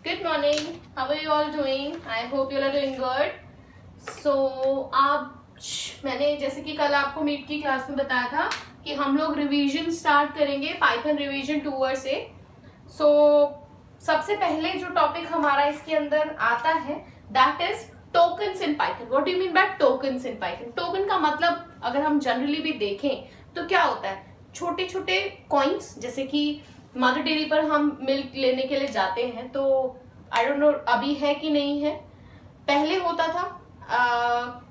Good morning. How are you all doing? I hope you are doing good. So आज मैंने जैसे कि कल आपको मीट की क्लास में बताया था कि हम लोग रिवीजन स्टार्ट करेंगे पाइथन रिवीजन 2 से. सो सबसे पहले जो टॉपिक हमारा इसके अंदर आता है that is tokens in Python. What do you mean bye tokens in Python? Token का मतलब अगर हम जनरली भी देखें तो क्या होता है, छोटे छोटे कॉइन्स. जैसे कि मदर डेयरी पर हम मिल्क लेने के लिए जाते हैं तो आई डोंट नो अभी है कि नहीं है, पहले होता था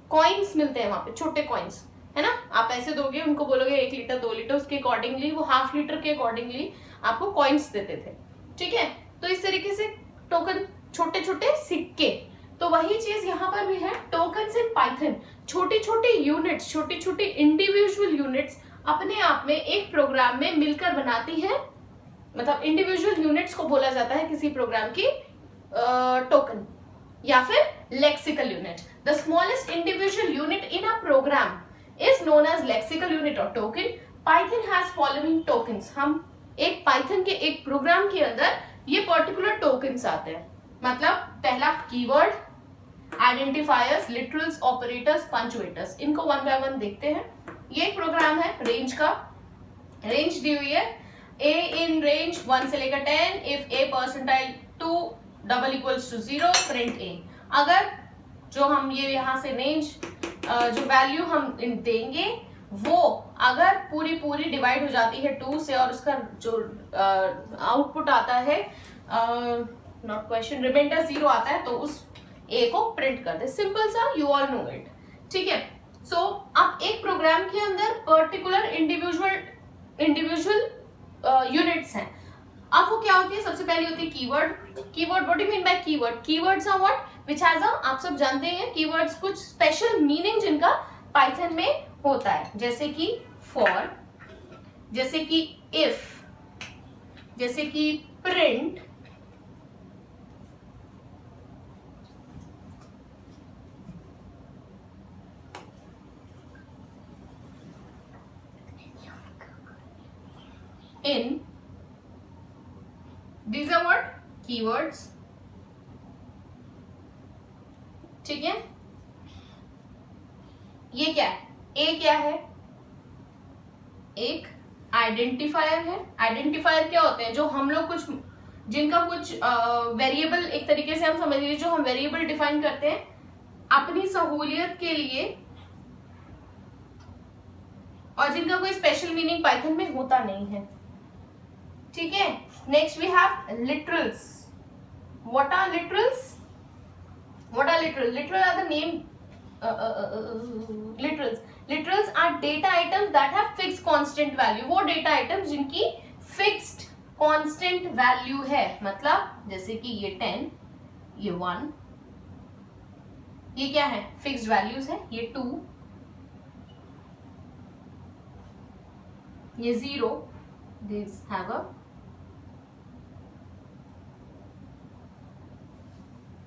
कॉइन्स मिलते हैं वहां पे, छोटे कॉइन्स है ना. आप पैसे दोगे, उनको बोलोगे 1 लीटर 2 लीटर, उसके अकॉर्डिंगली वो हाफ लीटर के अकॉर्डिंगली आपको कॉइन्स देते थे. ठीक है, तो इस तरीके से टोकन, छोटे छोटे सिक्के. तो वही चीज यहाँ पर भी है, टोकन्स इन पाइथन. छोटी छोटी यूनिट्स, छोटी छोटी इंडिविजुअल यूनिट्स अपने आप में एक प्रोग्राम में मिलकर बनाती है. मतलब इंडिविजुअल यूनिट्स को बोला जाता है किसी प्रोग्राम की टोकन या फिर lexical unit. The smallest individual unit in a program is known as lexical unit और token. Python has following tokens. हम एक पाइथन के एक प्रोग्राम के अंदर ये पर्टिकुलर टोकन्स आते हैं. मतलब पहला कीवर्ड, आइडेंटिफायर्स, लिटरल्स, ऑपरेटर्स, पंक्चुएटर्स. इनको वन बाय वन देखते हैं. ये एक प्रोग्राम है रेंज का. रेंज दी हुई है a in range 1 से लेकर 10 if a percentile 2 double equals to 0 print a. अगर जो हम ये यहाँ से रेंज जो वैल्यू हम देंगे वो अगर पूरी डिवाइड हो जाती है 2 से और उसका जो आउटपुट आता है नॉट क्वेश्चन रिमाइंडर 0 आता है तो उस a को प्रिंट कर दे. सिंपल सा, यू ऑल नो इट. ठीक है, सो अब एक प्रोग्राम के अंदर पर्टिकुलर इंडिविजुअल यूनिट्स हैं. अब वो क्या होती है, सबसे पहले होती है keyword. Keyword, what do you mean by keyword? Keywords are what which has a, आप सब जानते हैं कीवर्ड्स कुछ स्पेशल मीनिंग जिनका पाइथन में होता है. जैसे कि फॉर, जैसे कि इफ, जैसे कि print, in. These are what? Keywords. ठीक है, ये क्या है? A क्या है? एक आइडेंटिफायर है. आइडेंटिफायर क्या होते हैं? जो हम लोग कुछ, जिनका कुछ वेरिएबल, एक तरीके से हम समझ लीजिए जो हम वेरिएबल डिफाइन करते हैं अपनी सहूलियत के लिए और जिनका कोई स्पेशल मीनिंग पाइथन में होता नहीं है. ठीक है, next we have literals. What are literals? What are literal? Literal are the name. Literals are data items that have fixed constant value. वो डेटा आइटम्स जिनकी फिक्स्ड कांस्टेंट वैल्यू है. मतलब जैसे कि ये 10, ये 1, ये क्या है? फिक्स्ड वैल्यूज है. ये 2, ये 0, these have a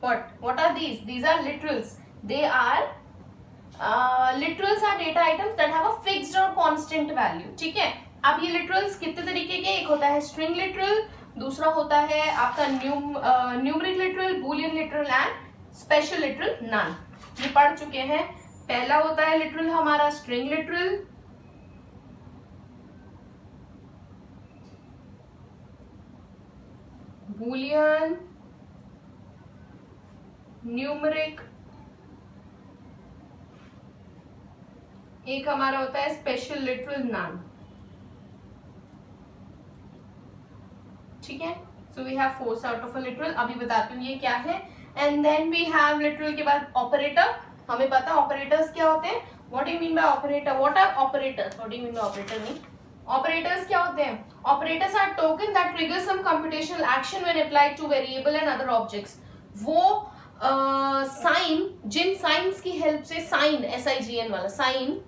what are these? These are literals. They are literals are data items that have a fixed or constant value. ठीक है, अब ये literals कितने तरीके के? एक होता है string literal, दूसरा होता है आपका numeric literal, boolean literal and special literal. none. ये पढ़ चुके हैं. पहला होता है literal हमारा string literal, boolean, न्यूमरिक. एक हमारा होता है स्पेशल लिटरल नन. ठीक है, so we have 4 sort of a literal. अभी बताती हूँ ये क्या है. And then we have literal के बाद ऑपरेटर. हमें पता ऑपरेटर्स क्या होते हैं. What do you mean by operator? What are operators? What do you mean by operator? नहीं, ऑपरेटर्स क्या होते हैं? Operators are token that trigger some computational action when applied to variable and other objects. वो sign, जिन science की help से, sign SIGN वाला sign,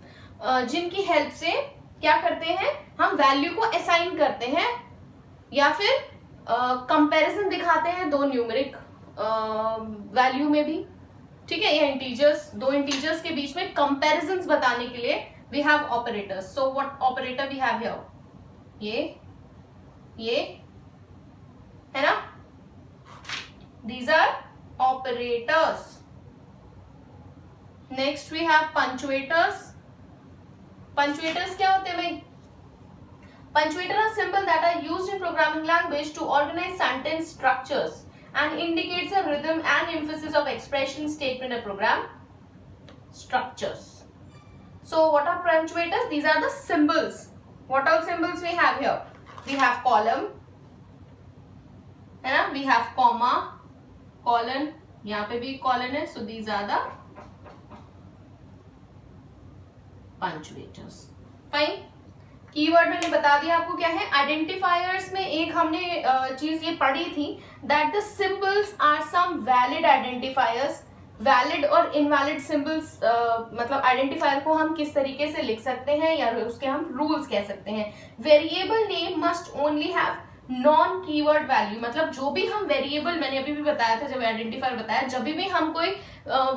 जिनकी help से क्या करते हैं हम वैल्यू को असाइन करते हैं या फिर कंपैरिजन दिखाते हैं दो न्यूमेरिक वैल्यू में भी. ठीक है, या इंटीजर्स, दो इंटीजर्स के बीच में कंपैरिजंस बताने के लिए we have operators. So what operator we have here? ये है ना. These are operators. Next we have punctuators. Punctuators क्या होते हैं भाई? Punctuators are symbols that are used in programming language to organize sentence structures and indicates a rhythm and emphasis of expression, statement, and program structures. So what are punctuators? These are the symbols. What all symbols we have here? We have column, है ना? We have comma, colon. यहाँ पे भी colon है. So these are the punctuators. Fine. Keyword मैंने बता दिया आपको क्या है. आइडेंटिफायर्स में एक हमने चीज ये पढ़ी थी that the symbols are some valid identifiers. Valid और इनवैलिड सिंबल्स मतलब आइडेंटिफायर को हम किस तरीके से लिख सकते हैं या उसके हम रूल्स कह सकते हैं. Variable name must only have non keyword value. मतलब जो भी हम वेरिएबल, मैंने अभी भी बताया था जब आइडेंटिफायर बताया, जब भी हम कोई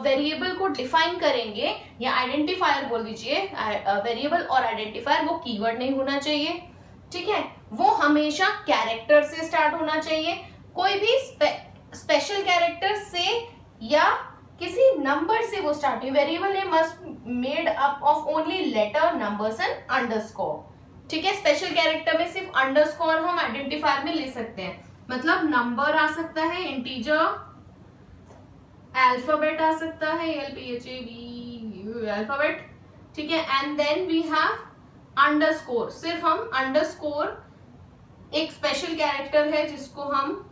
वेरिएबल को डिफाइन करेंगे या आइडेंटिफायर बोल दीजिए, वेरिएबल और आइडेंटिफायर, वो कीवर्ड नहीं होना चाहिए. ठीक है, वो हमेशा कैरेक्टर से स्टार्ट होना चाहिए. कोई भी स्पेशल कैरेक्टर से या किसी नंबर से वो स्टार्ट हुई. Variable name must made up of only letter, numbers and underscore. ठीक है, स्पेशल कैरेक्टर में सिर्फ अंडरस्कोर हम आइडेंटिफायर में ले सकते हैं. मतलब नंबर आ सकता है, इंटीजर, अल्फाबेट आ सकता है, LPHAB अल्फाबेट. ठीक है, and then we have underscore. सिर्फ हम अंडरस्कोर एक स्पेशल कैरेक्टर है जिसको हम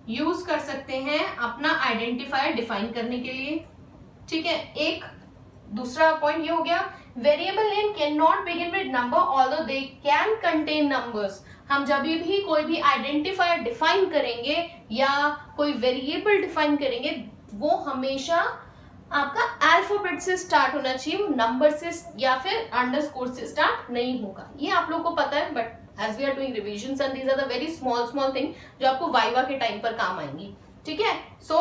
यूज कर सकते हैं अपना आइडेंटिफायर डिफाइन करने के लिए. ठीक है, एक दूसरा पॉइंट ये हो गया, variable name can not begin with number although they can contain numbers. हम जब भी कोई भी आइडेंटिफायर डिफाइन करेंगे या कोई वेरिएबल डिफाइन करेंगे, वो हमेशा आपका अल्फाबेट से स्टार्ट होना चाहिए, वो नंबर से या फिर अंडरस्कोर से स्टार्ट नहीं होगा. ये आप लोगों को पता है, but as we are doing revisions and these are the very small thing जो आपको वाइवा के टाइम पर काम आएंगी. ठीक है, सो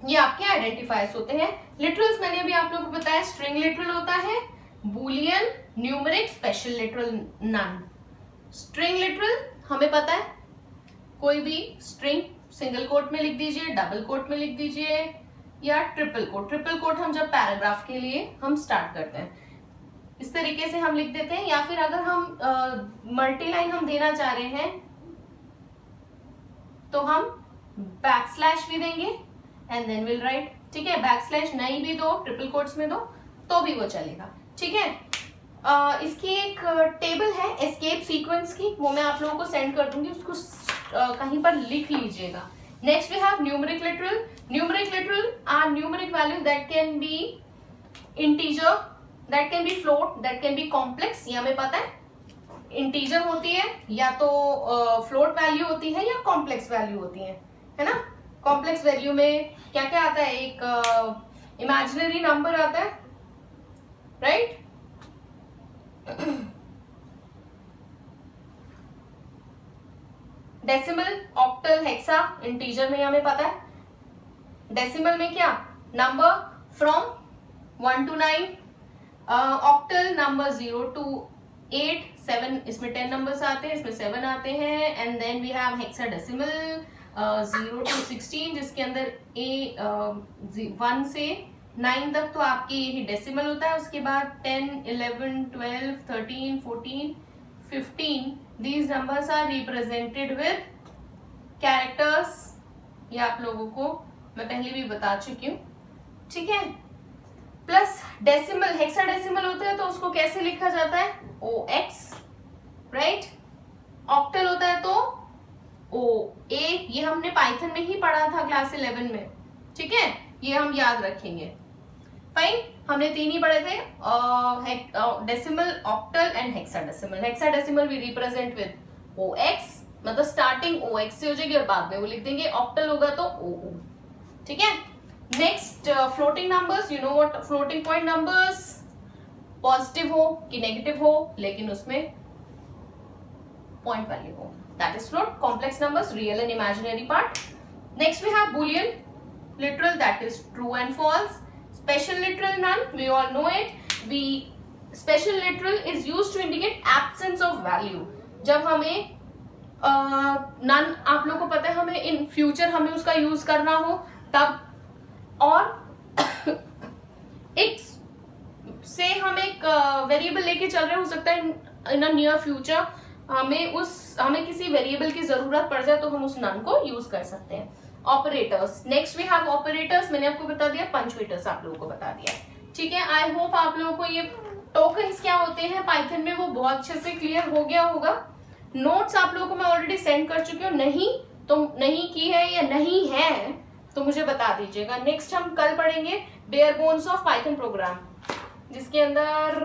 ये आपके आइडेंटिफायर्स होते हैं. लिटरल्स मैंने अभी आप लोगों को बताया, स्ट्रिंग लिटरल होता है, Boolean, numeric, special literal, none. String literal हमें पता है, कोई भी स्ट्रिंग सिंगल कोट में लिख दीजिए, डबल कोट में लिख दीजिए या ट्रिपल कोट. ट्रिपल कोट हम जब पैराग्राफ के लिए हम स्टार्ट करते हैं इस तरीके से हम लिख देते हैं. या फिर अगर हम मल्टीलाइन हम देना चाह रहे हैं तो हम बैकस्लैश भी देंगे एंड देन विल राइट. ठीक है, बैकस्लैश नहीं भी दो, ट्रिपल कोट्स में दो तो भी वो चलेगा. ठीक है, इसकी एक टेबल है एस्केप सीक्वेंस की, वो मैं आप लोगों को सेंड कर दूंगी, उसको कहीं पर लिख लीजिएगा. Next we have numeric literal. Numeric literal are numeric values that can be integer, that can be float, that can be complex. ये हमें पता है, इंटीजर होती है या तो फ्लोट वैल्यू होती है या कॉम्प्लेक्स वैल्यू होती है ना. कॉम्प्लेक्स वैल्यू में क्या क्या आता है, एक इमेजिनरी नंबर आता है, right. Decimal, octal, hexa. Integer में हमें पता है. डेसिमल में क्या, number from 1 to 9. Octal number 0 to 8, 7, इसमें 10 नंबर्स आते हैं, इसमें 7 आते हैं. And then we have hexadecimal 0 to 16 जिसके अंदर 1 से 9 तक तो आपके यही डेसिमल होता है. उसके बाद 10, 11, 12, 13, 14, 15 these numbers are represented with characters. ये आप लोगों को मैं पहले भी बता चुकी हूँ. ठीक है, प्लस डेसिमल, हेक्साडेसिमल होता है तो उसको कैसे लिखा जाता है, OX, राइट. ऑक्टल होता है तो OA. ये हमने पाइथन में ही पढ़ा था क्लास 11 में. ठीक है, ये हम याद रखेंगे. फाइन, हमने 3 ही पढ़े थे, decimal, octal and hexadecimal. Hexadecimal we represent with OX, मतलब स्टार्टिंग OX से हो जाएगी और बाद में वो लिख देंगे. ऑक्टल होगा तो OO. ठीक है. Next floating numbers. You know what floating point numbers, positive हो कि नेगेटिव हो लेकिन उसमें पॉइंट वैल्यू हो, that is float. Complex numbers, real and imaginary part. Next we have Boolean literal, that is true and false. Special literal, none, we all know it. Special literal is used to indicate absence of value. जब हमें none आप लोग को पता है हमें in future हमें उसका यूज करना हो तब, और एक से हम एक वेरिएबल लेके चल रहे हो सकता है इन अ नियर फ्यूचर हमें किसी वेरिएबल की जरूरत पड़ जाए तो हम उस नन को यूज कर सकते हैं। Operators, next we have operators. मैंने आपको बता दिया, पंचुएटर्स आप लोगों को बता दिया, ठीक है। आई होप आप लोगों को ये टोकन्स क्या होते हैं पाइथन में वो बहुत अच्छे से क्लियर हो गया होगा। नोट्स आप लोगों को मैं ऑलरेडी सेंड कर चुकी हूँ, नहीं तो नहीं की है या नहीं है तो मुझे बता दीजिएगा। नेक्स्ट हम कल पढ़ेंगे bare bones of Python program, जिसके अंदर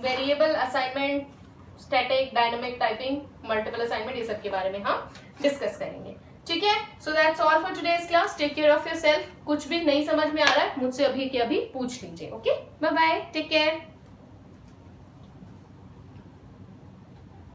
variable assignment, static, dynamic typing, multiple assignment, ये सब के बारे में हम डिस्कस करेंगे, ठीक है। So that's all for today's class. Take care of yourself. कुछ भी नहीं समझ में आ रहा है मुझसे अभी के अभी पूछ लीजिए, okay. Bye bye, take care.